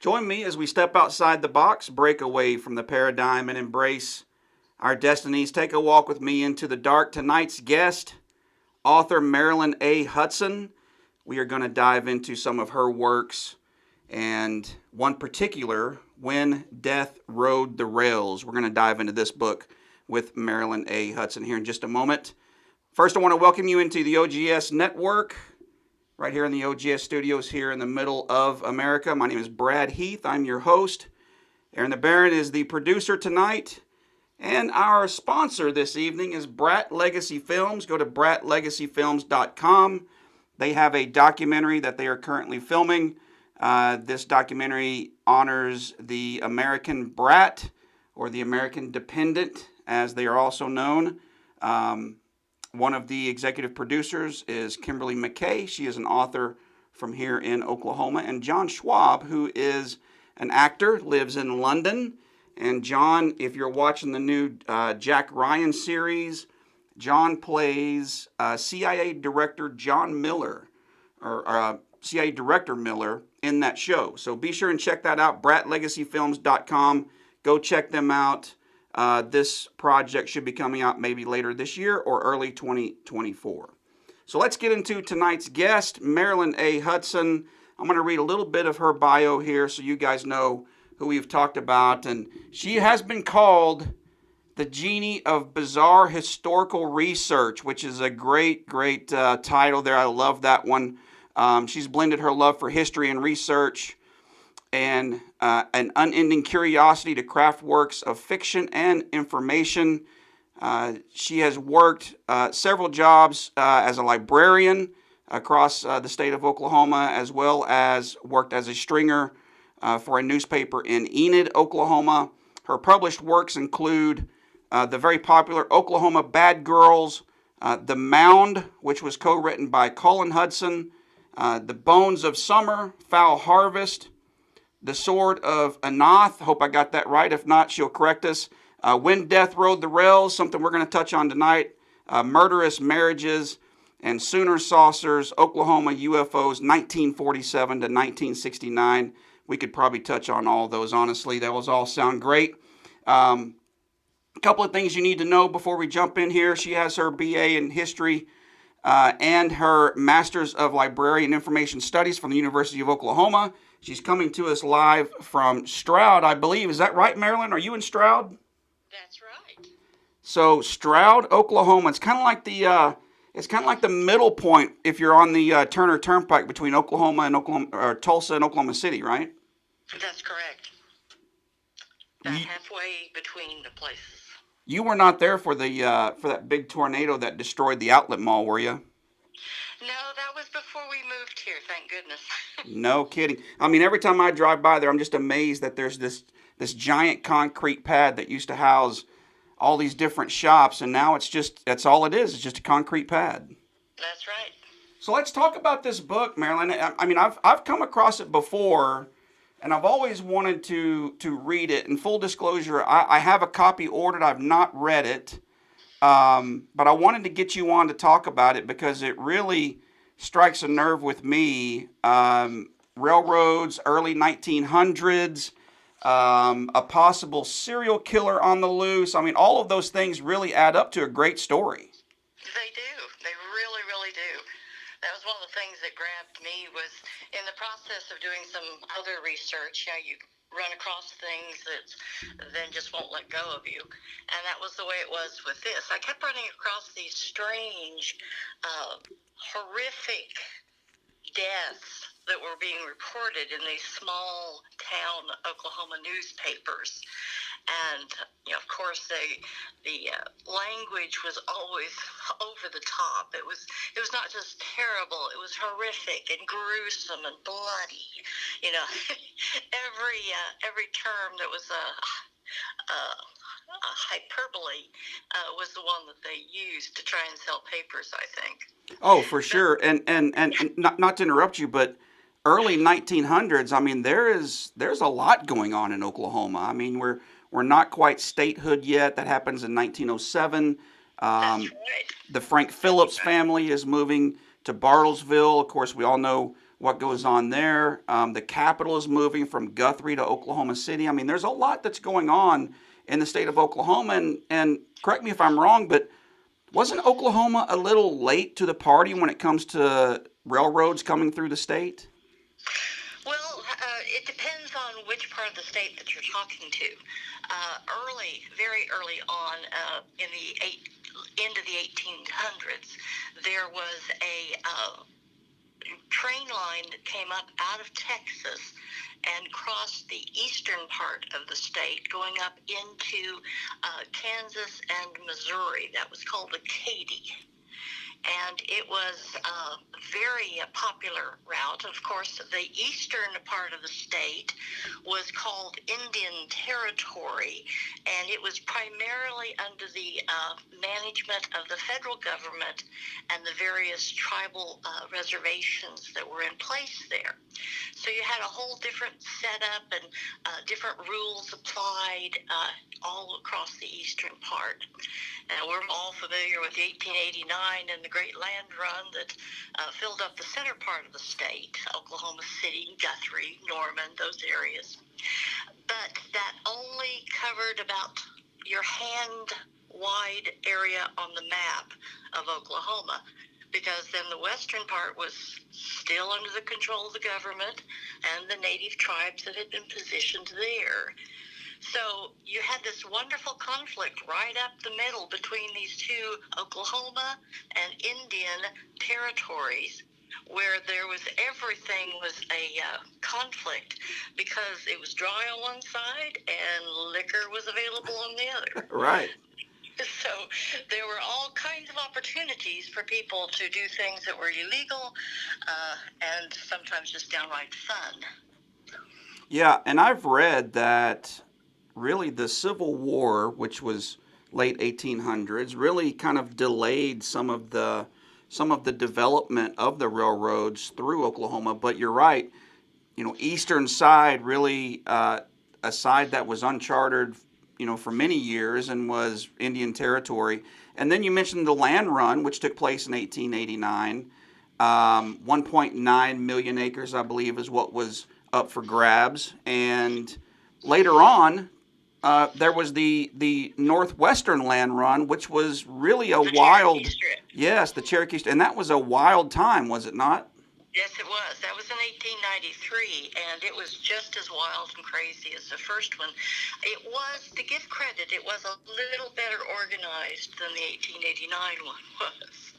Join me as we step outside the box, break away from the paradigm, and embrace our destinies. Take a walk with me into the dark. Tonight's guest, author Marilyn A. Hudson. We are going to dive into some of her works, and one particular, When Death Rode the Rails. We're going to dive into this book with Marilyn A. Hudson here in just a moment. First, I want to welcome you into the OGS Network, right here in the OGS studios here in the middle of America. My name is Brad Heath. I'm your host. Aaron the Baron is the producer tonight. And our sponsor this evening is Brat Legacy Films. Go to bratlegacyfilms.com. They have a documentary that they are currently filming. This documentary honors the American brat, or the American dependent, as they are also known. One of the executive producers is Kimberly McKay. She is an author from here in Oklahoma. And John Schwab, who is an actor, lives in London. And John, if you're watching the new Jack Ryan series, John plays CIA Director John Miller, or CIA Director Miller in that show. So be sure and check that out, bratlegacyfilms.com. Go check them out. This project should be coming out maybe later this year or early 2024. So let's get into tonight's guest, Marilyn A. Hudson. I'm going to read a little bit of her bio here so you guys know who we've talked about. And she has been called the Genie of Bizarre Historical Research, which is a great title there. I love that one. She's blended her love for history and research and an unending curiosity to craft works of fiction and information. She has worked several jobs as a librarian across the state of Oklahoma, as well as worked as a stringer for a newspaper in Enid, Oklahoma. Her published works include the very popular Oklahoma Bad Girls, The Mound, which was co-written by Colin Hudson, The Bones of Summer, Foul Harvest, The Sword of Anath, hope I got that right. If not, she'll correct us. When Death Rode the Rails, something we're going to touch on tonight. Murderous Marriages, and Sooner Saucers, Oklahoma UFOs, 1947 to 1969. We could probably touch on all those, honestly. Those all sound great. A couple of things you need to know before we jump in here. She has her BA in History and her Master's of Library and Information Studies from the University of Oklahoma. She's coming to us live from Stroud, I believe. Is that right, Marilyn? Are you in Stroud? That's right. So Stroud, Oklahoma. It's kind of like the middle point if you're on the Turner Turnpike between Oklahoma and Tulsa and Oklahoma City, right? That's correct. About halfway between the places. You were not there for that big tornado that destroyed the outlet mall, were you? No, that was before we moved here, thank goodness. No kidding. I mean, every time I drive by there, I'm just amazed that there's this giant concrete pad that used to house all these different shops, and now that's all it is. It's just a concrete pad. That's right. So let's talk about this book, Marilyn. I mean, I've come across it before, and I've always wanted to read it. In full disclosure, I have a copy ordered. I've not read it. But I wanted to get you on to talk about it because it really strikes a nerve with me. Railroads, early 1900s, a possible serial killer on the loose. I mean, all of those things really add up to a great story. They do. They really, really do. That was one of the things that grabbed me was in the process of doing some other research. You run across things that then just won't let go of you. And that was the way it was with this. I kept running across these strange, horrific deaths that were being reported in these small town Oklahoma newspapers. And, of course, the language was always over the top. It was not just terrible. It was horrific and gruesome and bloody. Every term that was a hyperbole was the one that they used to try and sell papers, I think. Oh, for sure. And not to interrupt you, but early 1900s, I mean, there's a lot going on in Oklahoma. I mean, we're not quite statehood yet. That happens in 1907. That's right. The Frank Phillips family is moving to Bartlesville. Of course, we all know what goes on there. The capital is moving from Guthrie to Oklahoma City. I mean, there's a lot that's going on in the state of Oklahoma. And correct me if I'm wrong, but wasn't Oklahoma a little late to the party when it comes to railroads coming through the state? Well, it depends on which part of the state that you're talking to. Very early on, in the end of the 1800s, there was a train line that came up out of Texas and crossed the eastern part of the state, going up into Kansas and Missouri. That was called the Katy. And it was a very popular route. Of course, the eastern part of the state was called Indian Territory, and it was primarily under the management of the federal government and the various tribal reservations that were in place there. So you had a whole different setup and different rules applied all across the eastern part. Now, we're all familiar with 1889 and the Great Land Run that filled up the center part of the state, Oklahoma City, Guthrie, Norman, those areas. But that only covered about your hand-wide area on the map of Oklahoma, because then the western part was still under the control of the government and the native tribes that had been positioned there. So you had this wonderful conflict right up the middle between these two Oklahoma and Indian territories, where there was everything was a conflict, because it was dry on one side and liquor was available on the other. Right. So there were all kinds of opportunities for people to do things that were illegal and sometimes just downright fun. Yeah, and I've read that really the Civil War, which was late 1800s, really kind of delayed some of the development of the railroads through Oklahoma. But you're right, eastern side really a side that was uncharted, for many years and was Indian territory. And then you mentioned the land run, which took place in 1889. 1.9 million acres, I believe, is what was up for grabs. And later on, there was the northwestern land run, which was really a The wild, Cherokee Strip. yes, the Cherokee, and that was a wild time, was it not? Yes, it was. That was in 1893, and it was just as wild and crazy as the first one. It was, to give credit, it was a little better organized than the 1889 one was.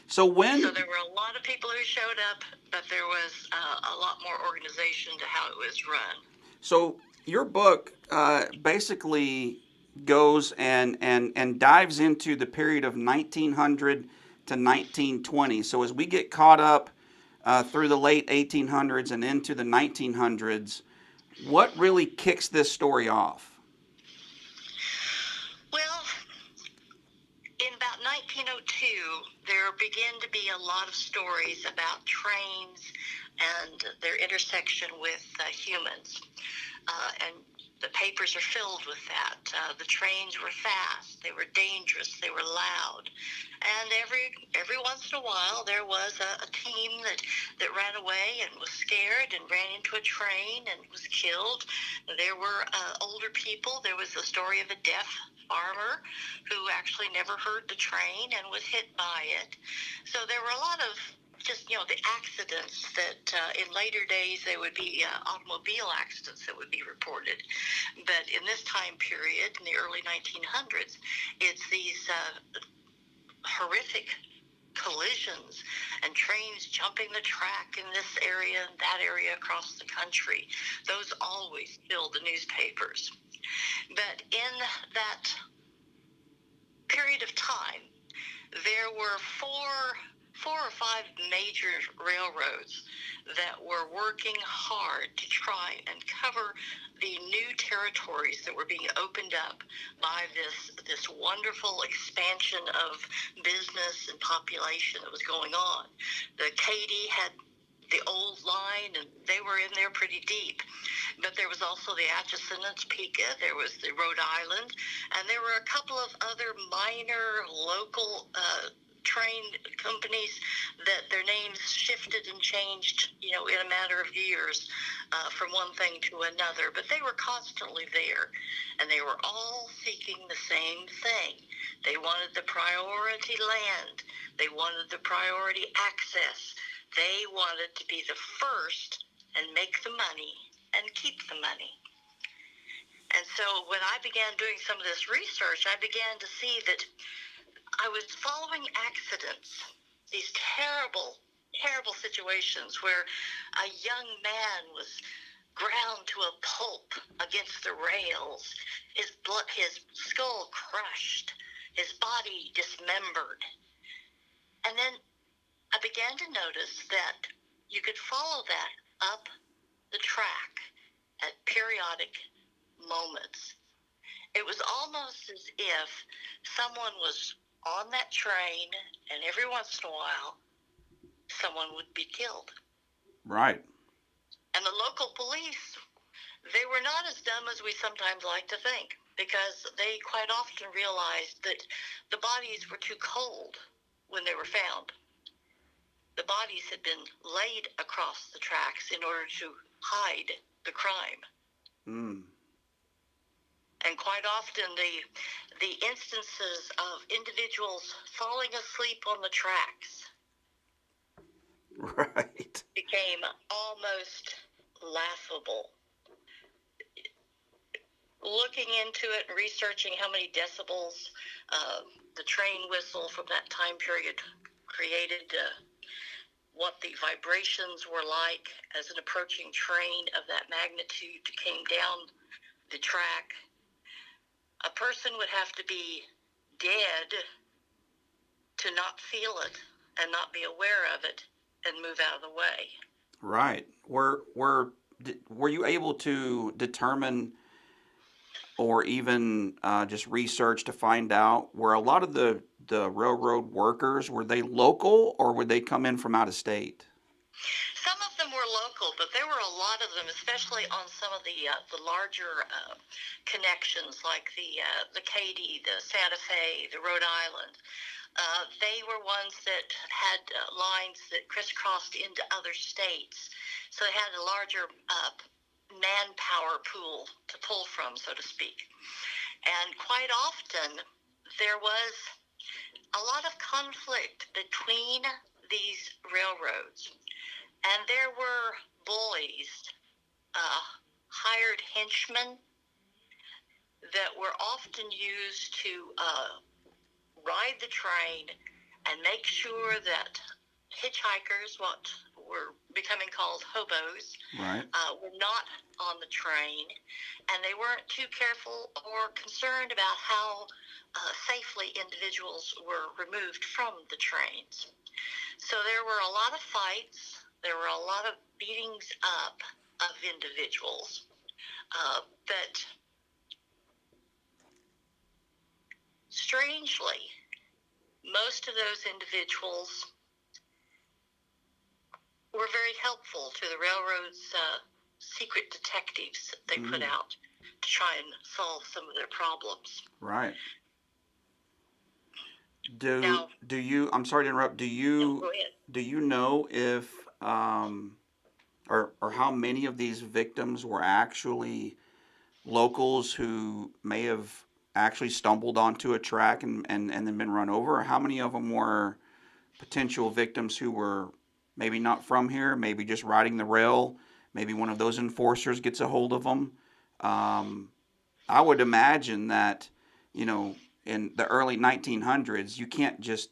So So when, there were a lot of people who showed up, but there was a lot more organization to how it was run. so your book basically goes and dives into the period of 1900 to 1920. So as we get caught up through the late 1800s and into the 1900s, what really kicks this story off? Well, in about 1902, there began to be a lot of stories about trains and their intersection with humans. And the papers are filled with that. The trains were fast, they were dangerous, they were loud. And every once in a while, there was a team that ran away and was scared and ran into a train and was killed. There were older people. There was the story of a deaf farmer who actually never heard the train and was hit by it. So there were a lot of just, the accidents that in later days there would be automobile accidents that would be reported. But in this time period, in the early 1900s, it's these horrific collisions and trains jumping the track in this area and that area across the country. Those always filled the newspapers. But in that period of time, there were four or five major railroads that were working hard to try and cover the new territories that were being opened up by this wonderful expansion of business and population that was going on. The Katy had the old line, and they were in there pretty deep. But there was also the Atchison and Topeka, there was the Rhode Island, and there were a couple of other minor local train companies that their names shifted and changed, in a matter of years from one thing to another. But they were constantly there, and they were all seeking the same thing. They wanted the priority land. They wanted the priority access. They wanted to be the first and make the money and keep the money. And so when I began doing some of this research, I began to see that I was following accidents, these terrible, terrible situations where a young man was ground to a pulp against the rails, his skull crushed, his body dismembered. And then I began to notice that you could follow that up the track at periodic moments. It was almost as if someone was on that train, and every once in a while, someone would be killed. Right. And the local police, they were not as dumb as we sometimes like to think, because they quite often realized that the bodies were too cold when they were found. The bodies had been laid across the tracks in order to hide the crime. Mm. And quite often the instances of individuals falling asleep on the tracks Right. became almost laughable. Looking into it and researching how many decibels the train whistle from that time period created, what the vibrations were like as an approaching train of that magnitude came down the track, a person would have to be dead to not feel it and not be aware of it and move out of the way. Right. Were you able to determine or even just research to find out were a lot of the railroad workers, were they local or would they come in from out of state? Some of them were local, but there were a lot of them, especially on some of the larger connections, like the Katy, the Santa Fe, the Rhode Island. They were ones that had lines that crisscrossed into other states, so they had a larger manpower pool to pull from, so to speak. And quite often, there was a lot of conflict between these railroads. And there were bullies, hired henchmen that were often used to ride the train and make sure that hitchhikers, what were becoming called hobos, Right. were not on the train, and they weren't too careful or concerned about how safely individuals were removed from the trains. So there were a lot of fights. There were a lot of beatings up of individuals that, strangely, most of those individuals were very helpful to the railroad's secret detectives that they put out to try and solve some of their problems. Right. Now, Do you, I'm sorry to interrupt, go ahead. do you know if or how many of these victims were actually locals who may have actually stumbled onto a track and then been run over, or how many of them were potential victims who were maybe not from here, maybe just riding the rail, maybe one of those enforcers gets a hold of them? I would imagine that, in the early 1900s, you can't just,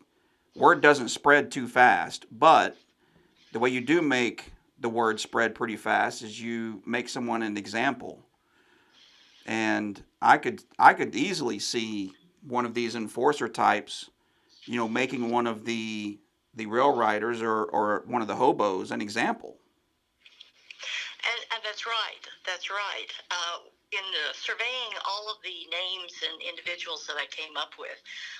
word doesn't spread too fast, but the way you do make the word spread pretty fast is you make someone an example. And I could easily see one of these enforcer types, making one of the rail riders or one of the hobos an example. And that's right. That's right. In surveying all of the names and individuals that I came up with,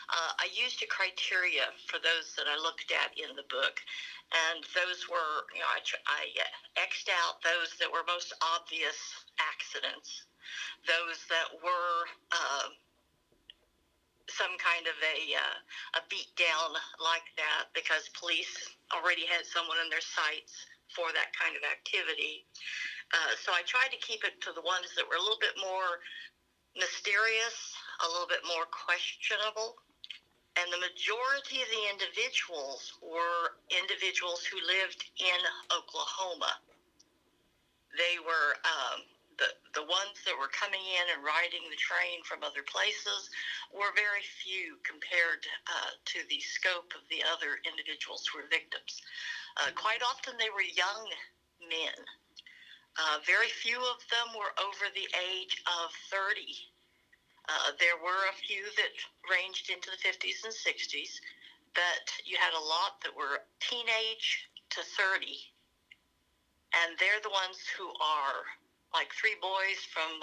I used a criteria for those that I looked at in the book. And those were, I X'd out those that were most obvious accidents, those that were some kind of a beat down like that, because police already had someone in their sights for that kind of activity. So I tried to keep it to the ones that were a little bit more mysterious, a little bit more questionable. And the majority of the individuals were individuals who lived in Oklahoma. They were the ones that were coming in and riding the train from other places were very few compared to the scope of the other individuals who were victims. Quite often they were young men. Very few of them were over the age of 30. There were a few that ranged into the 50s and 60s, but you had a lot that were teenage to 30. And they're the ones who are like three boys from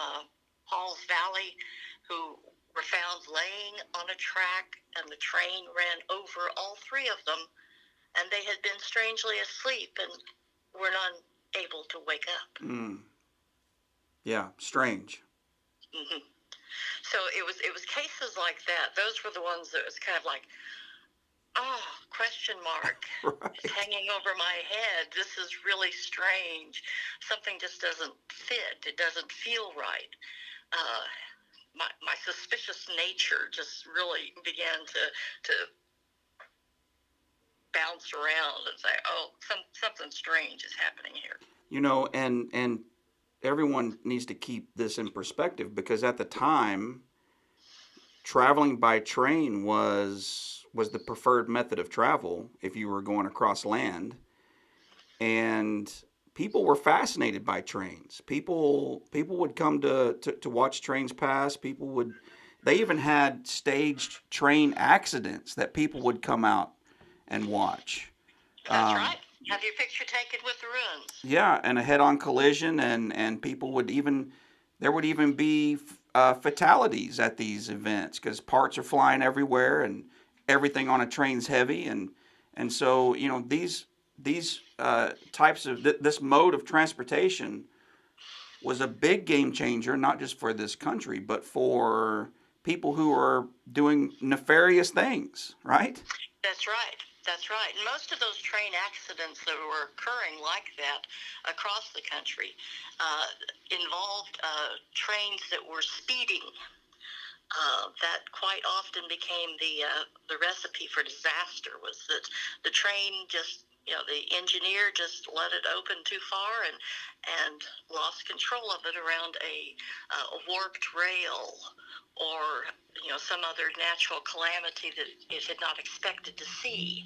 Paul's Valley who were found laying on a track, and the train ran over all three of them, and they had been strangely asleep and were not able to wake up. Yeah, strange. Mm-hmm. So it was cases like that. Those were the ones that was kind of like, oh, question mark. Right. It's hanging over my head. This is really strange. Something just doesn't fit. It doesn't feel right. My suspicious nature just really began to bounce around and say, oh, something strange is happening here. You know, and everyone needs to keep this in perspective, because at the time, traveling by train was the preferred method of travel if you were going across land, and people were fascinated by trains. People would come to watch trains pass. They even had staged train accidents that people would come out and watch. That's right. Have your picture taken with the ruins. Yeah, and a head-on collision, and there would even be fatalities at these events because parts are flying everywhere and everything on a train's heavy, and so these types of this mode of transportation was a big game changer, not just for this country, but for people who are doing nefarious things, right? That's right. That's right. And most of those train accidents that were occurring like that across the country involved trains that were speeding. That quite often became the recipe for disaster. Was that the train just, the engineer just let it open too far and lost control of it around a warped rail, or some other natural calamity that it had not expected to see.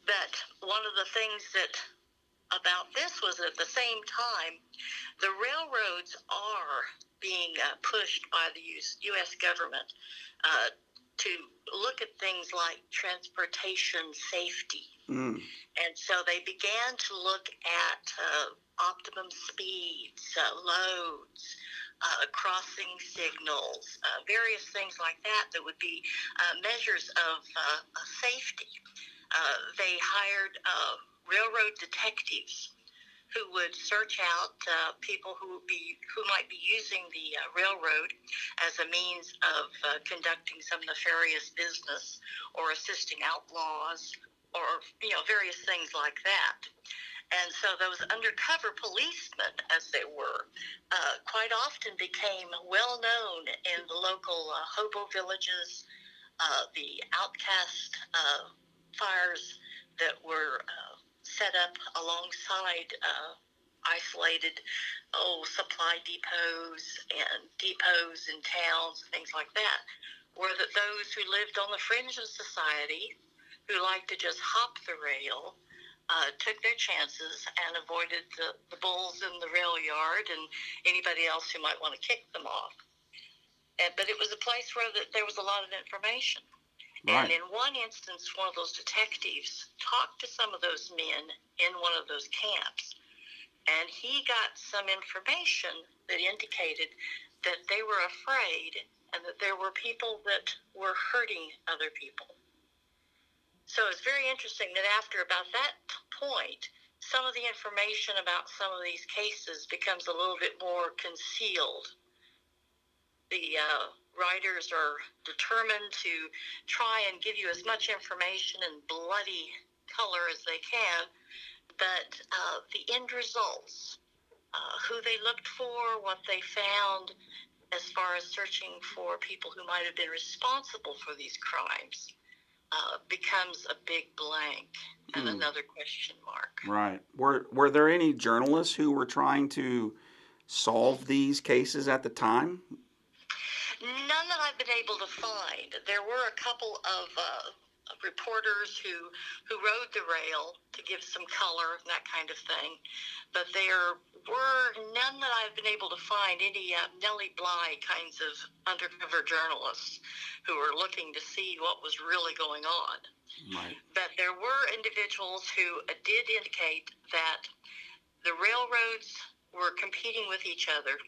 But one of the things that about this was, at the same time, the railroads are being pushed by the U.S. government to look at things like transportation safety. And so they began to look at optimum speeds, loads, crossing signals, various things like that would be measures of safety. They hired railroad detectives who would search out people who might be using the railroad as a means of conducting some nefarious business or assisting outlaws, or various things like that. And so those undercover policemen, as they were, quite often became well known in the local hobo villages, the outcast fires that were set up alongside isolated supply depots and depots in towns, things like that, were that those who lived on the fringe of society, who liked to just hop the rail, took their chances and avoided the bulls in the rail yard and anybody else who might want to kick them off. But it was a place where there was a lot of information. Right. And in one instance, one of those detectives talked to some of those men in one of those camps, and he got some information that indicated that they were afraid and that there were people that were hurting other people. So it's very interesting that after about that point, some of the information about some of these cases becomes a little bit more concealed. The writers are determined to try and give you as much information in bloody color as they can, but the end results, who they looked for, what they found as far as searching for people who might have been responsible for these crimes, becomes a big blank and another question mark. Right. Were there any journalists who were trying to solve these cases at the time? None that I've been able to find. There were a couple of reporters who rode the rail to give some color and that kind of thing, but there were none that I've been able to find, any Nellie Bly kinds of undercover journalists who were looking to see what was really going on. Right. But there were individuals who did indicate that the railroads were competing with each other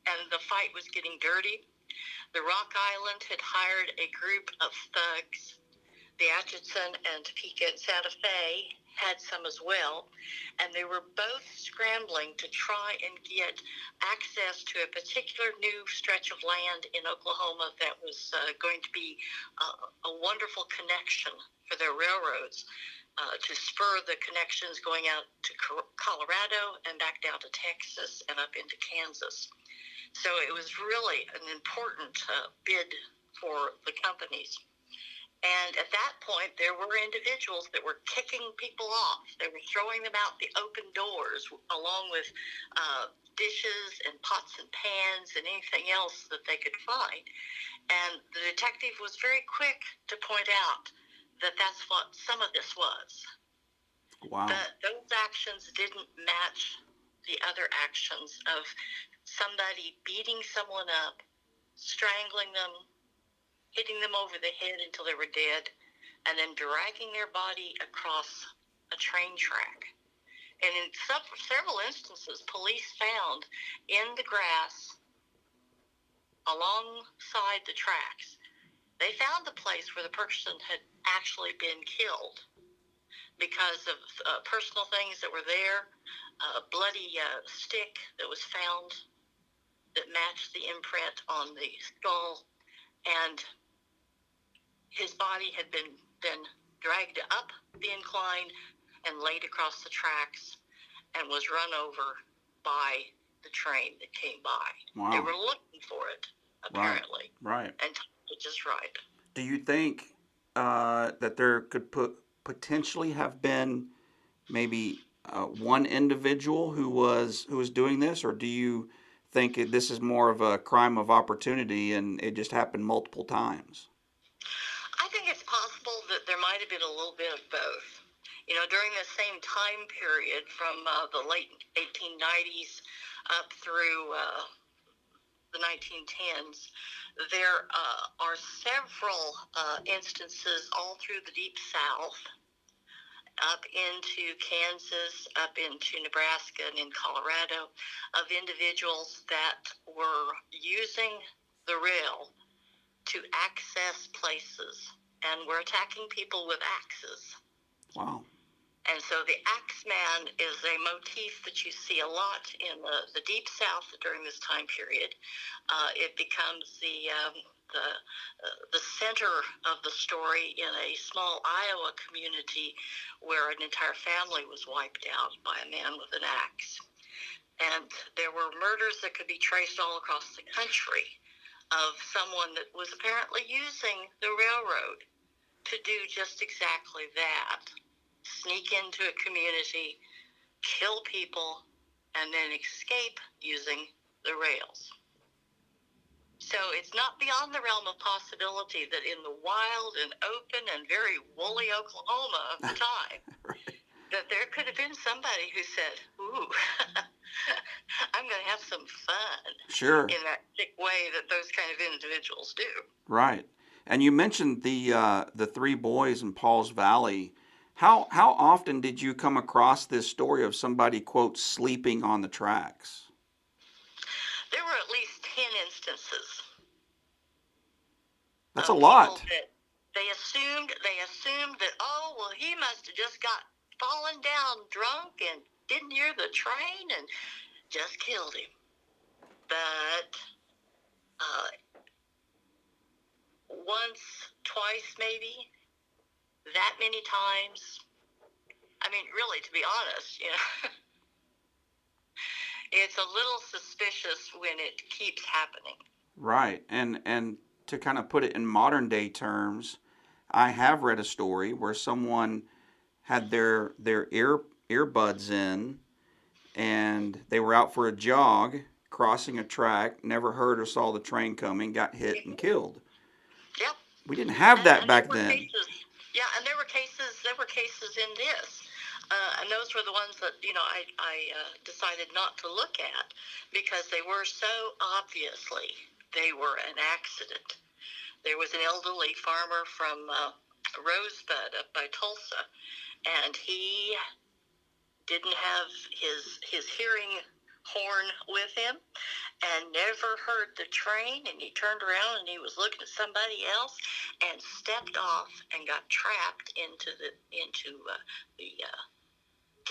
and the fight was getting dirty. The Rock Island had hired a group of thugs. The Atchison and Topeka and Santa Fe had some as well, and they were both scrambling to try and get access to a particular new stretch of land in Oklahoma that was going to be a wonderful connection for their railroads, to spur the connections going out to Colorado and back down to Texas and up into Kansas. So it was really an important bid for the companies. And at that point, there were individuals that were kicking people off. They were throwing them out the open doors, along with dishes and pots and pans and anything else that they could find. And the detective was very quick to point out that that's what some of this was. Wow. But those actions didn't match the other actions of somebody beating someone up, strangling them, hitting them over the head until they were dead, and then dragging their body across a train track. And in several instances, police found in the grass alongside the tracks, they found the place where the person had actually been killed because of personal things that were there, a bloody stick that was found that matched the imprint on the skull, and his body had been then dragged up the incline and laid across the tracks and was run over by the train that came by. Wow. They were looking for it, apparently. Right. And timed it just right. Do you think that there could potentially have been maybe one individual who was doing this, or do you think this is more of a crime of opportunity and it just happened multiple times? I think it's possible that there might have been a little bit of both. You know, during the same time period from the late 1890s up through the 1910s, there are several instances all through the Deep South, up into Kansas, up into Nebraska, and in Colorado, of individuals that were using the rail to access places and were attacking people with axes. Wow. And so the Axeman is a motif that you see a lot in the Deep South during this time period. It becomes the center of the story in a small Iowa community where an entire family was wiped out by a man with an axe. And there were murders that could be traced all across the country of someone that was apparently using the railroad to do just exactly that. Sneak into a community, kill people, and then escape using the rails. So it's not beyond the realm of possibility that in the wild and open and very woolly Oklahoma of the time, Right. that there could have been somebody who said, ooh, I'm going to have some fun. Sure. In that sick way that those kind of individuals do. Right. And you mentioned the three boys in Paul's Valley. How often did you come across this story of somebody, quote, sleeping on the tracks? There were at least 10 instances. That's a lot. That they assumed that, oh, well, he must have just got fallen down drunk and didn't hear the train and just killed him. But once, twice, maybe, that many times. I mean, really, to be honest, it's a little suspicious when it keeps happening. Right. And to kind of put it in modern day terms, I have read a story where someone had their earbuds in and they were out for a jog, crossing a track, never heard or saw the train coming, got hit and killed. Yep. We didn't have that And there back were then. cases, yeah, and there were cases in this. And those were the ones that, I decided not to look at because they were so obviously, they were an accident. There was an elderly farmer from Rosebud up by Tulsa, and he didn't have his hearing horn with him and never heard the train, and he turned around and he was looking at somebody else and stepped off and got trapped into the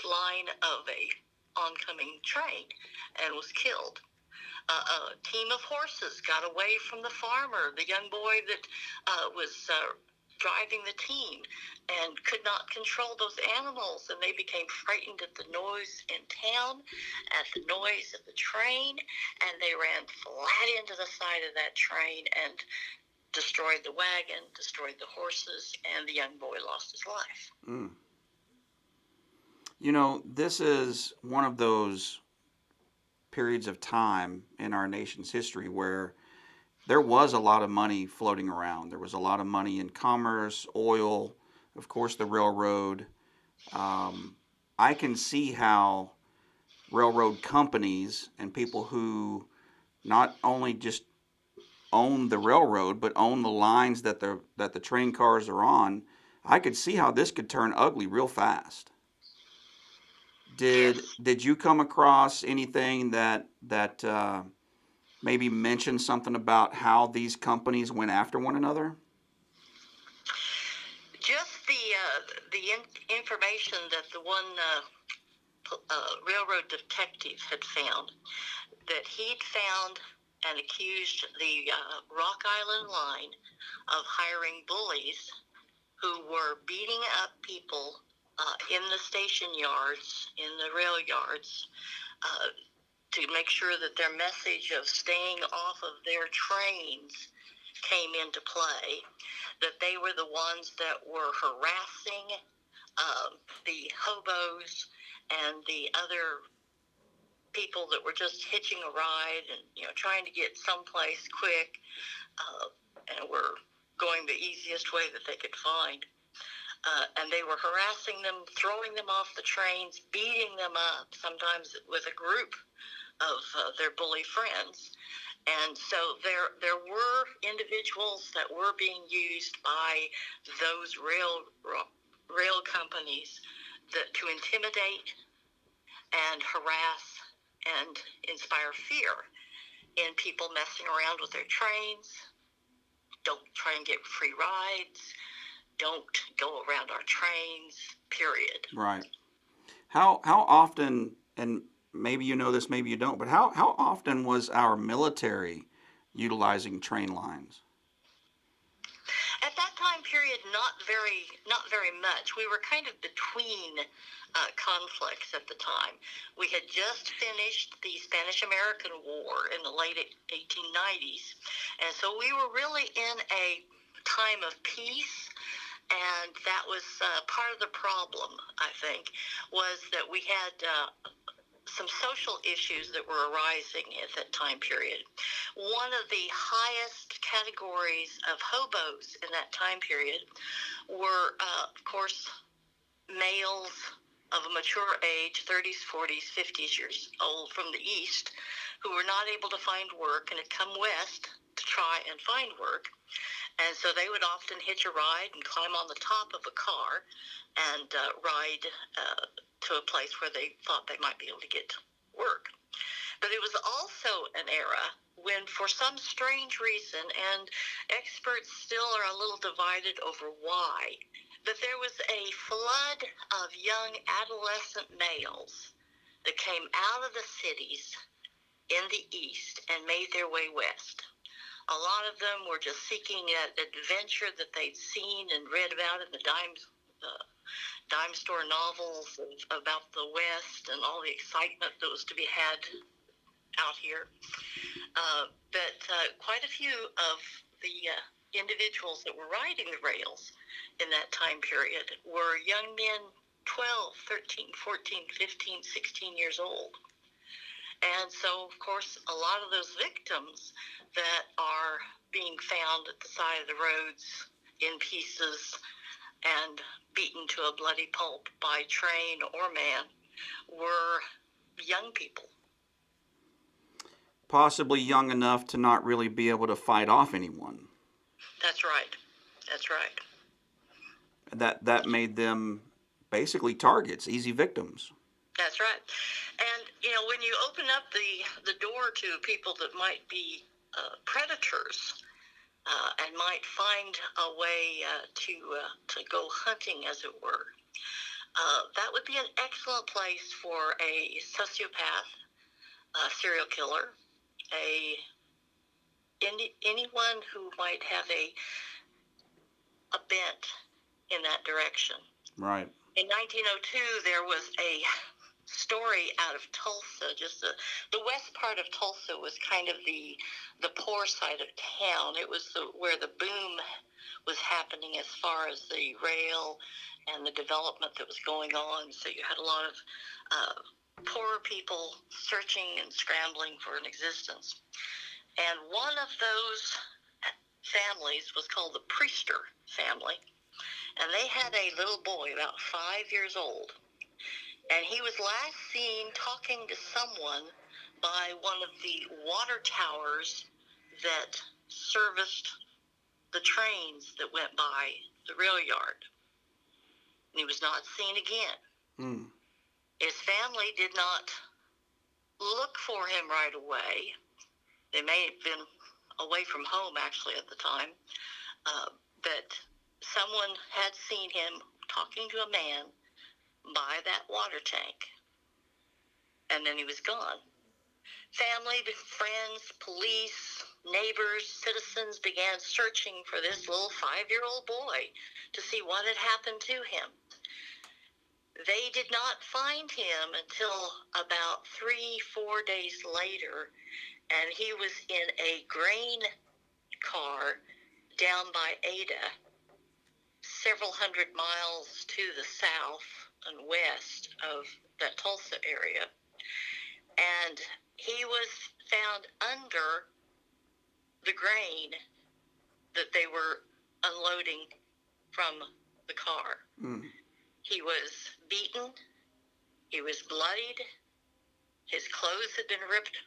line of a oncoming train and was killed. A team of horses got away from the farmer, the young boy that was driving the team, and could not control those animals, and they became frightened at the noise in town, at the noise of the train, and they ran flat into the side of that train and destroyed the wagon, destroyed the horses, and the young boy lost his life. Mm. You know, this is one of those periods of time in our nation's history where there was a lot of money floating around. There was a lot of money in commerce, oil, of course, the railroad. Um, I can see how railroad companies and people who not only just own the railroad but own the lines that the train cars are on, I could see how this could turn ugly real fast. Did Yes. did you come across anything that maybe mentioned something about how these companies went after one another? Just the information that the one railroad detective had found, that he'd found and accused the Rock Island line of hiring bullies who were beating up people in the station yards, in the rail yards, uh, to make sure that their message of staying off of their trains came into play, that they were the ones that were harassing the hobos and the other people that were just hitching a ride and trying to get someplace quick, uh, and were going the easiest way that they could find. And they were harassing them, throwing them off the trains, beating them up, sometimes with a group of their bully friends. And so there were individuals that were being used by those rail companies to intimidate and harass and inspire fear in people messing around with their trains. Don't try and get free rides. Don't go around our trains, period. Right. How often, and maybe you know this, maybe you don't, but how often was our military utilizing train lines? At that time period, not very much. We were kind of between conflicts at the time. We had just finished the Spanish-American War in the late 1890s, and so we were really in a time of peace. And that was part of the problem, I think, was that we had some social issues that were arising at that time period. One of the highest categories of hobos in that time period were, of course, males of a mature age, 30s, 40s, 50s years old from the East, who were not able to find work and had come west to try and find work. And so they would often hitch a ride and climb on the top of a car and ride to a place where they thought they might be able to get work. But it was also an era when, for some strange reason, and experts still are a little divided over why, but there was a flood of young adolescent males that came out of the cities in the East and made their way west. A lot of them were just seeking that adventure that they'd seen and read about in the dime store novels about the West and all the excitement that was to be had out here. But quite a few of the individuals that were riding the rails in that time period were young men 12, 13, 14, 15, 16 years old. And so, of course, a lot of those victims that are being found at the side of the roads in pieces and beaten to a bloody pulp by train or man were young people. Possibly young enough to not really be able to fight off anyone. That's right. That's right. That made them basically targets, easy victims. That's right. And, when you open up the door to people that might be predators and might find a way to go hunting, as it were, that would be an excellent place for a sociopath, a serial killer, anyone who might have a bent in that direction. Right. In 1902, there was a story out of Tulsa. Just the west part of Tulsa was kind of the poor side of town. It was where the boom was happening as far as the rail and the development that was going on. So you had a lot of poor people searching and scrambling for an existence. And one of those families was called the Priester family. And they had a little boy about 5 years old. And he was last seen talking to someone by one of the water towers that serviced the trains that went by the rail yard. And he was not seen again. Mm. His family did not look for him right away. They may have been away from home, actually, at the time. But someone had seen him talking to a man by that water tank. And then he was gone. Family, friends, police, neighbors, citizens began searching for this little 5-year-old boy to see what had happened to him. They did not find him until about 3-4 days later, and he was in a grain car down by Ada, several hundred miles to the south and west of that Tulsa area. And he was found under the grain that they were unloading from the car. Mm. He was beaten. He was bloodied. His clothes had been ripped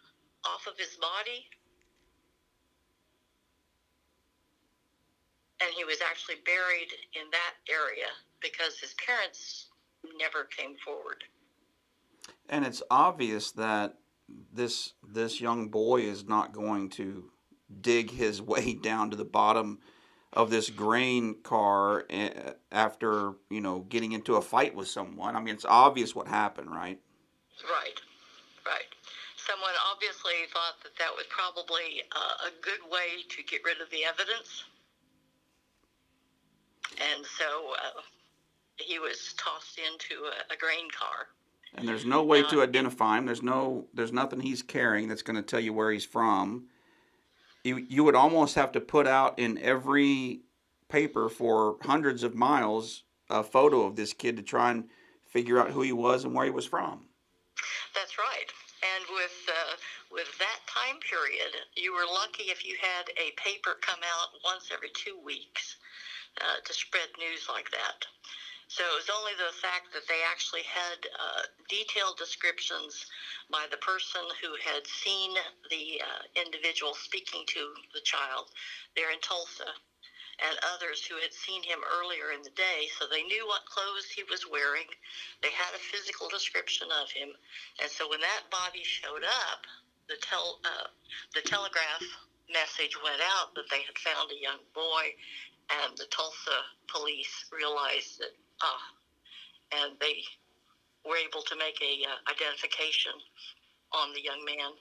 off of his body. And he was actually buried in that area because his parents never came forward. And it's obvious that this young boy is not going to dig his way down to the bottom of this grain car after, getting into a fight with someone. I mean, it's obvious what happened, right? Right. Someone obviously thought that was probably a good way to get rid of the evidence. And so he was tossed into a grain car. And there's no way to identify him. There's nothing he's carrying that's going to tell you where he's from. You would almost have to put out in every paper for hundreds of miles a photo of this kid to try and figure out who he was and where he was from. That's right. And with that time period, you were lucky if you had a paper come out once every 2 weeks to spread news like that. So it was only the fact that they actually had detailed descriptions by the person who had seen the individual speaking to the child there in Tulsa, and others who had seen him earlier in the day, so they knew what clothes he was wearing. They had a physical description of him, and so when that body showed up, the telegraph message went out that they had found a young boy, and the Tulsa police realized that, and they were able to make a identification on the young man.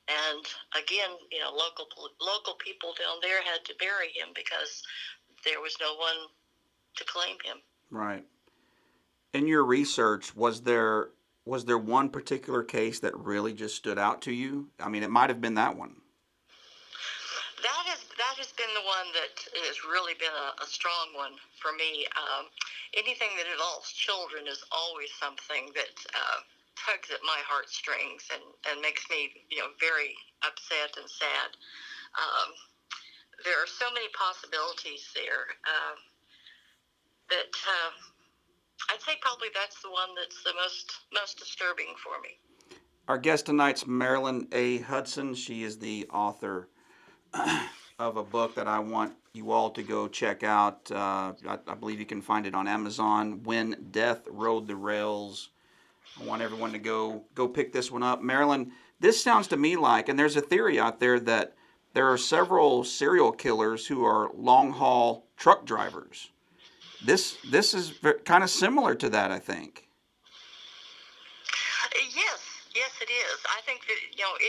And again, local people down there had to bury him because there was no one to claim him. Right. In your research, was there one particular case that really just stood out to you? I mean, it might have been that one. That has been the one that has really been a strong one for me. Anything that involves children is always something that tugs at my heartstrings and makes me very upset and sad. Um, there are so many possibilities there that I'd say probably that's the one that's the most disturbing for me. Our guest tonight's Marilyn A. Hudson. She is the author of a book that I want you all to go check out. I believe you can find it on Amazon. When Death Rode the Rails. I want everyone to go pick this one up. Marilyn, this sounds to me like, and there's a theory out there that there are several serial killers who are long haul truck drivers. This is kind of similar to that, I think. Yes, it is. I think that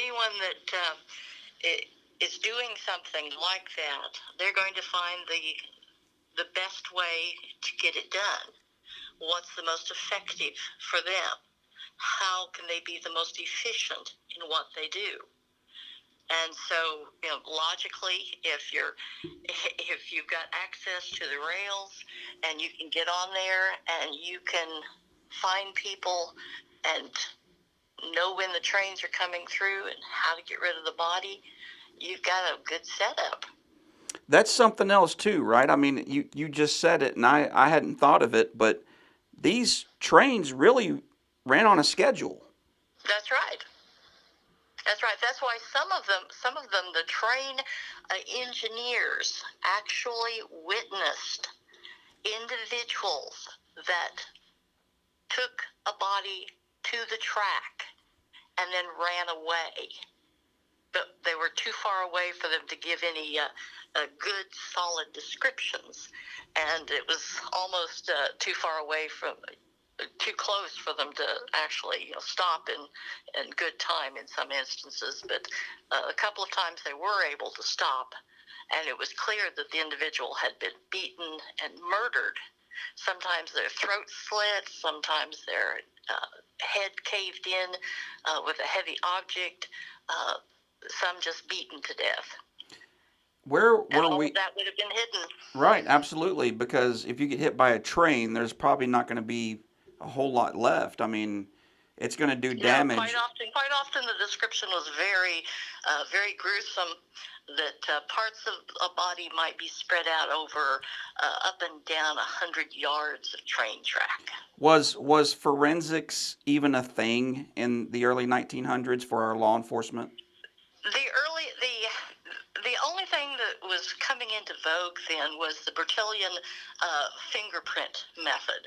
anyone that is doing something like that, they're going to find the best way to get it done. What's the most effective for them? How can they be the most efficient in what they do? And so, logically, if you've got access to the rails and you can get on there and you can find people and know when the trains are coming through and how to get rid of the body, you've got a good setup. That's something else too, right? I mean, you just said it, and I hadn't thought of it, but these trains really ran on a schedule. That's right. That's right. That's why some of them, the train engineers actually witnessed individuals that took a body to the track and then ran away. But they were too far away for them to give any good, solid descriptions. And it was almost too close for them to actually stop in good time in some instances. But a couple of times they were able to stop, and it was clear that the individual had been beaten and murdered. Sometimes their throat slit, sometimes their head caved in with a heavy object, some just beaten to death. Where And were all we? of that would have been hidden. Right, absolutely. Because if you get hit by a train, there's probably not going to be a whole lot left. I mean, it's going to do No, quite damage. often the description was very gruesome. That parts of a body might be spread out over up and down 100 yards of train track. Was forensics even a thing in the early 1900s for our law enforcement? The only thing that was coming into vogue then was the Bertillon fingerprint method.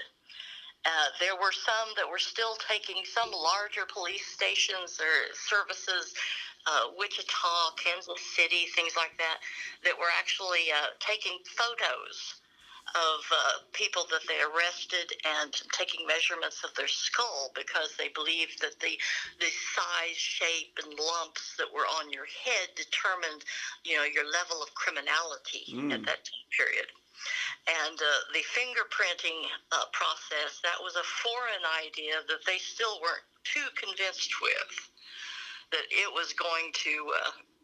There were some that were still taking some larger police stations or services, Wichita, Kansas City, things like that, that were actually taking photos of people that they arrested and taking measurements of their skull because they believed that the size, shape, and lumps that were on your head determined, your level of criminality at that time period. And the fingerprinting process, that was a foreign idea that they still weren't too convinced with, that it was going to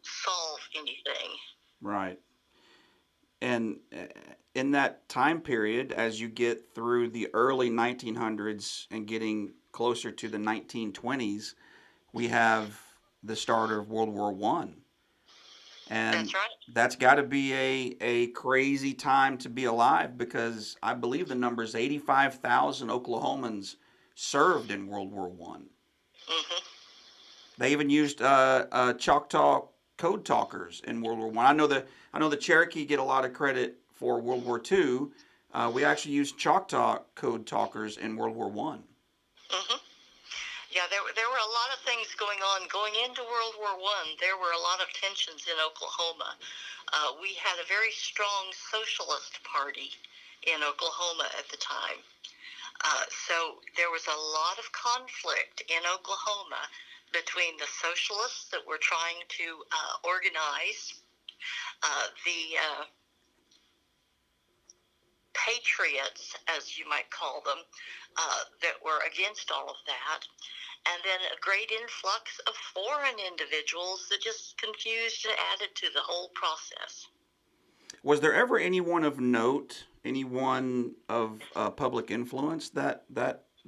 solve anything. Right. And in that time period, as you get through the early 1900s and getting closer to the 1920s, we have the start of World War One. And That's right. that's got to be a crazy time to be alive because I believe the number is 85,000 Oklahomans served in World War One. Mm-hmm. They even used Choctaw code talkers in World War One. I know the Cherokee get a lot of credit for World War Two. We actually used Choctaw code talkers in World War One. Mm-hmm. Yeah, there were a lot of things going on. Going into World War I, there were a lot of tensions in Oklahoma. We had a very strong socialist party in Oklahoma at the time. So there was a lot of conflict in Oklahoma between the socialists that were trying to organize, the patriots, as you might call them, that were against all of that, and then a great influx of foreign individuals that just confused and added to the whole process. Was there ever anyone of note, anyone of public influence that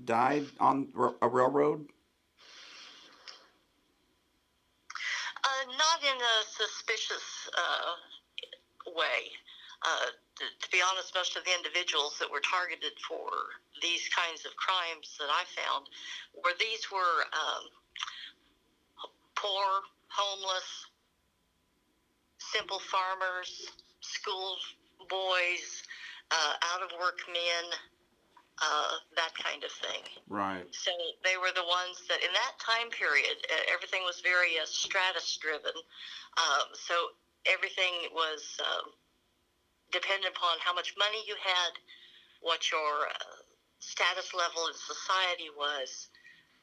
died on a railroad? Not in a suspicious way. To be honest, most of the individuals that were targeted for these kinds of crimes that I found were poor, homeless, simple farmers, school boys, out of work men, that kind of thing. Right. So they were the ones that in that time period, everything was very stratus driven. So everything was dependent upon how much money you had, what your status level in society was,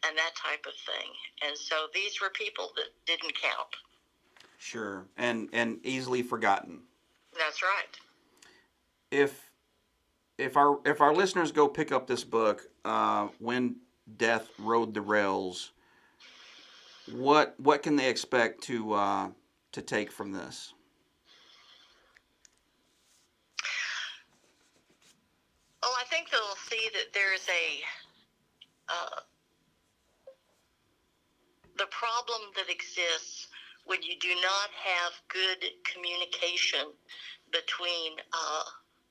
and that type of thing. And so these were people that didn't count. Sure, and easily forgotten. That's right. If our listeners go pick up this book, When Death Rode the Rails, what can they expect to take from this? Well, I think they'll see that there's the problem that exists when you do not have good communication between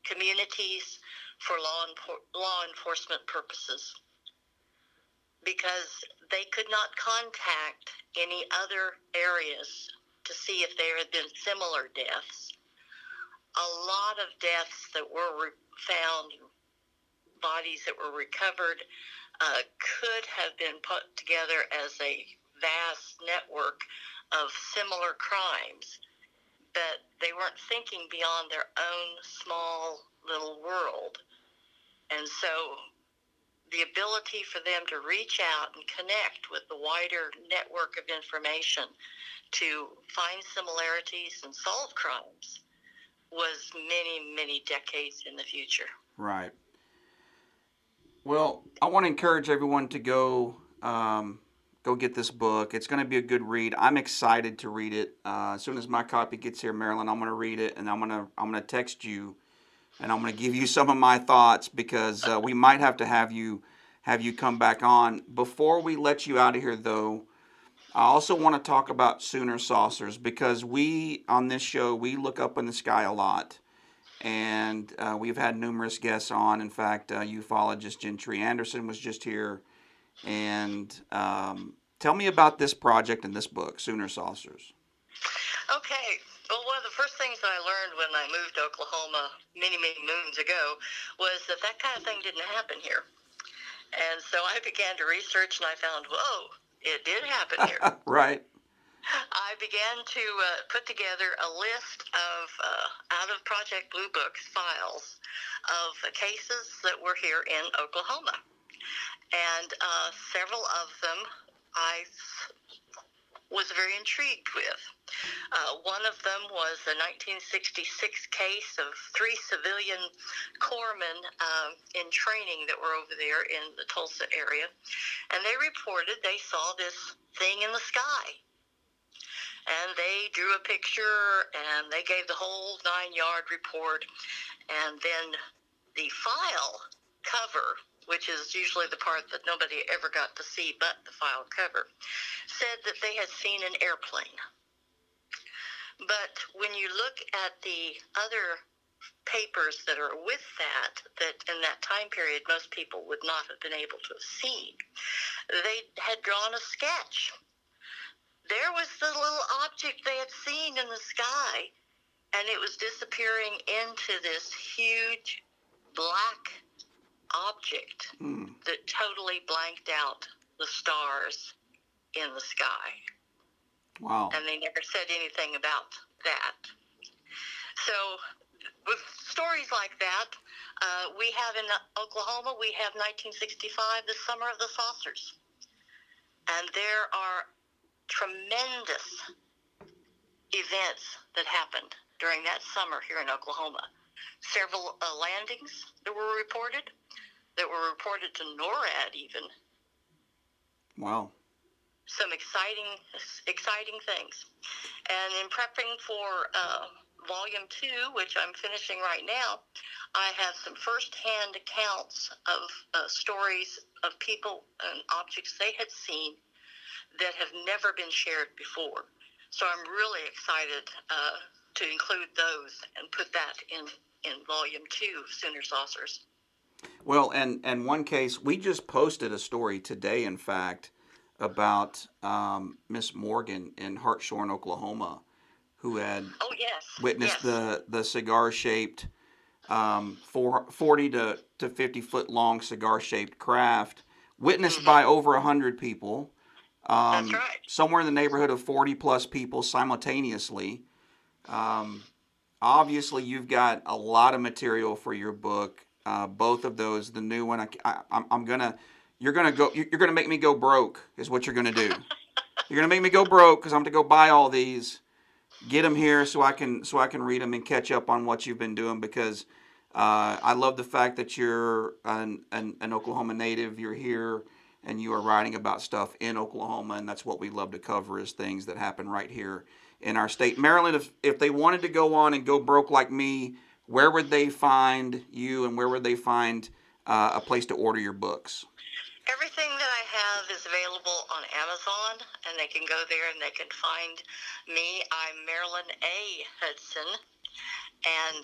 communities for law enforcement purposes, because they could not contact any other areas to see if there had been similar deaths. A lot of deaths that were found, bodies that were recovered, could have been put together as a vast network of similar crimes, but they weren't thinking beyond their own small little world. And so the ability for them to reach out and connect with the wider network of information to find similarities and solve crimes was many, many decades in the future. Right. Well, I want to encourage everyone to go get this book. It's going to be a good read. I'm excited to read it. As soon as my copy gets here, Marilyn, I'm going to read it, and I'm going to text you, and I'm going to give you some of my thoughts, because we might have to have you come back on. Before we let you out of here, though, I also want to talk about Sooner saucers, because we on this show we look up in the sky a lot. And we've had numerous guests on. In fact, ufologist Gentry Anderson was just here. And tell me about this project and this book, Sooner Saucers. Okay. Well, one of the first things I learned when I moved to Oklahoma many, many moons ago was that kind of thing didn't happen here. And so I began to research, and I found, whoa, it did happen here. Right. I began to put together a list of, out of Project Blue Book's files, of cases that were here in Oklahoma. And several of them I was very intrigued with. One of them was a 1966 case of 3 civilian corpsmen in training that were over there in the Tulsa area. And they reported they saw this thing in the sky. And they drew a picture, and they gave the whole 9-yard report. And then the file cover, which is usually the part that nobody ever got to see but the file cover, said that they had seen an airplane. But when you look at the other papers that are with that in that time period most people would not have been able to have seen, they had drawn a sketch. There was the little object they had seen in the sky, and it was disappearing into this huge black object that totally blanked out the stars in the sky. Wow. And they never said anything about that. So with stories like that, we have in Oklahoma, we have 1965, the Summer of the Saucers. And there are tremendous events that happened during that summer here in Oklahoma. Several landings that were reported to NORAD even. Wow. Some exciting things. And in prepping for Volume 2, which I'm finishing right now, I have some first-hand accounts of stories of people and objects they had seen that have never been shared before. So I'm really excited to include those and put that in Volume 2 of Sooner Saucers. Well, and one case, we just posted a story today, in fact, about Miss Morgan in Hartshorn, Oklahoma, who had witnessed the cigar-shaped 40 to 50 foot long cigar-shaped craft, witnessed by over 100 people. That's right. Somewhere in the neighborhood of 40 plus people simultaneously. Obviously, you've got a lot of material for your book. Both of those, the new one, you're gonna make me go broke, is what you're gonna do. You're gonna make me go broke because I'm gonna go buy all these, get them here so I can read them and catch up on what you've been doing, because I love the fact that you're an Oklahoma native. You're here and you are writing about stuff in Oklahoma, and that's what we love to cover, is things that happen right here in our state. Marilyn, if they wanted to go on and go broke like me, where would they find you, and where would they find a place to order your books? Everything that I have is available on Amazon, and they can go there and they can find me. I'm Marilyn A. Hudson, and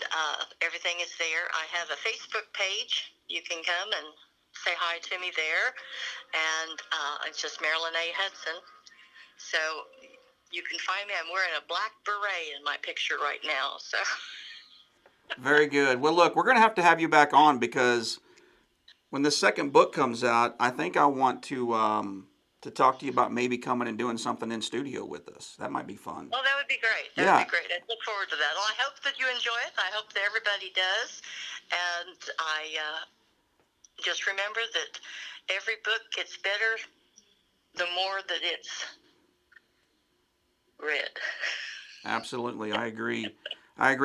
everything is there. I have a Facebook page. You can come and say hi to me there, and it's just Marilyn A. Hudson. So you can find me. I'm wearing a black beret in my picture right now. So. Very good. Well, look, we're going to have you back on, because when the second book comes out, I think I want to talk to you about maybe coming and doing something in studio with us. That might be fun. Well, that would be great. That would be great. I look forward to that. Well, I hope that you enjoy it. I hope that everybody does. And I just remember that every book gets better the more that it's read. Absolutely. I agree.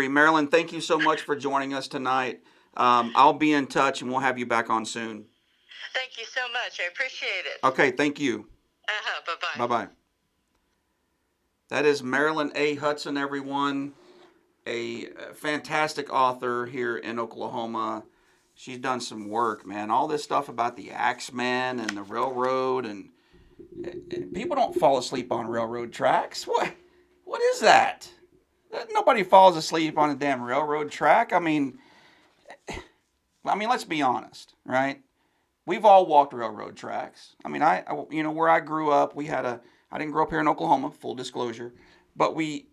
Marilyn, thank you so much for joining us tonight. I'll be in touch, and we'll have you back on soon. Thank you so much. I appreciate it. Okay, thank you. Bye-bye. Bye-bye. That is Marilyn A. Hudson, everyone, a fantastic author here in Oklahoma. She's done some work, man. All this stuff about the Axeman and the railroad, and people don't fall asleep on railroad tracks. What is that? Nobody falls asleep on a damn railroad track. I mean, let's be honest, right? We've all walked railroad tracks. I mean, where I grew up, I didn't grow up here in Oklahoma, full disclosure, but we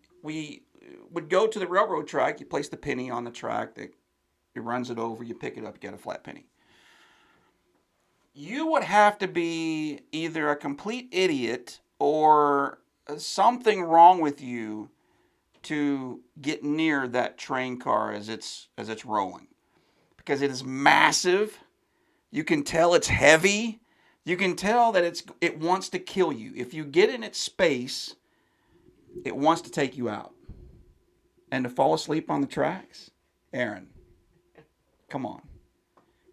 would go to the railroad track. You place the penny on the track, it runs it over, you pick it up, you get a flat penny. You would have to be either a complete idiot or something wrong with you to get near that train car as it's rolling, because it is massive. You can tell it's heavy. You can tell that it wants to kill you. If you get in its space, it wants to take you out. And to fall asleep on the tracks, Aaron, come on.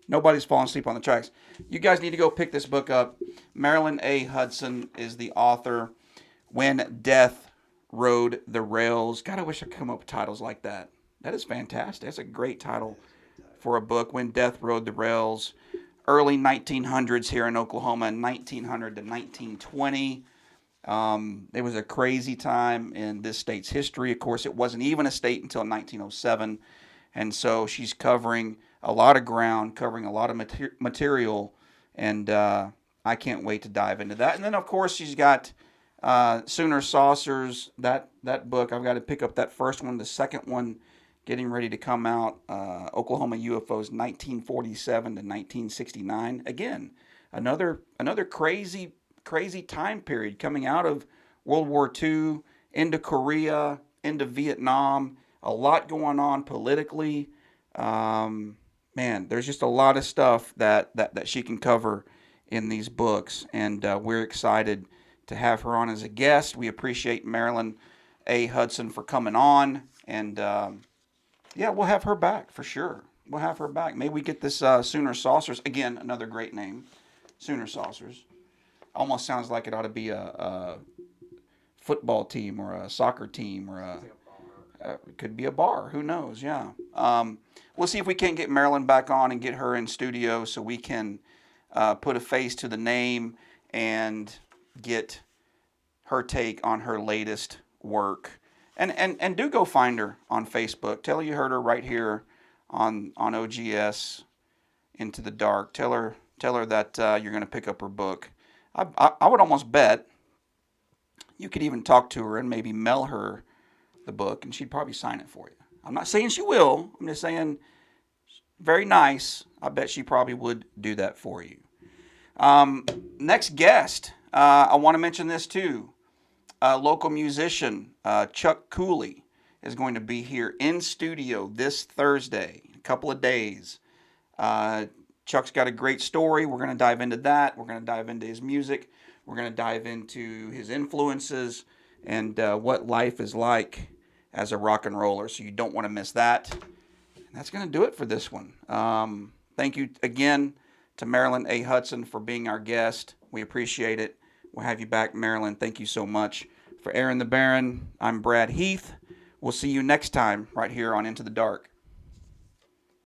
Nobody's falling asleep on the tracks. You guys need to go pick this book up. Marilyn A. Hudson is the author. When Death Rode the Rails. God, I wish I could come up with titles like that. That is fantastic. That's a great title for a book. When Death Rode the Rails. Early 1900s here in Oklahoma, 1900 to 1920. It was a crazy time in this state's history. Of course, it wasn't even a state until 1907. And so she's covering a lot of ground, covering a lot of material. And I can't wait to dive into that. And then, of course, she's got Sooner Saucers, that book. I've got to pick up that first one. The second one getting ready to come out, Oklahoma UFOs 1947 to 1969. Again, another crazy time period coming out of World War II, into Korea, into Vietnam. A lot going on politically. Man, there's just a lot of stuff that she can cover in these books, and we're excited to have her on as a guest. We appreciate Marilyn A. Hudson for coming on, and yeah, we'll have her back for sure. We'll have her back. Maybe we get this Sooner Saucers again. Another great name, Sooner Saucers. Almost sounds like it ought to be a football team or a soccer team or it could be a bar. Who knows? Yeah. We'll see if we can't get Marilyn back on and get her in studio so we can put a face to the name and get her take on her latest work. And do go find her on Facebook. Tell her you heard her right here on OGS Into the Dark. Tell her that you're going to pick up her book. I would almost bet you could even talk to her and maybe mail her the book, and she'd probably sign it for you. I'm not saying she will. I'm just saying, very nice. I bet she probably would do that for you. Next guest, I want to mention this too. Local musician Chuck Cooley is going to be here in studio this Thursday, a couple of days. Chuck's got a great story. We're going to dive into that. We're going to dive into his music. We're going to dive into his influences and what life is like as a rock and roller. So you don't want to miss that. And that's going to do it for this one. Thank you again to Marilyn A. Hudson for being our guest. We appreciate it. We'll have you back, Marilyn. Thank you so much. For Aaron the Baron, I'm Brad Heath. We'll see you next time right here on Into the Dark.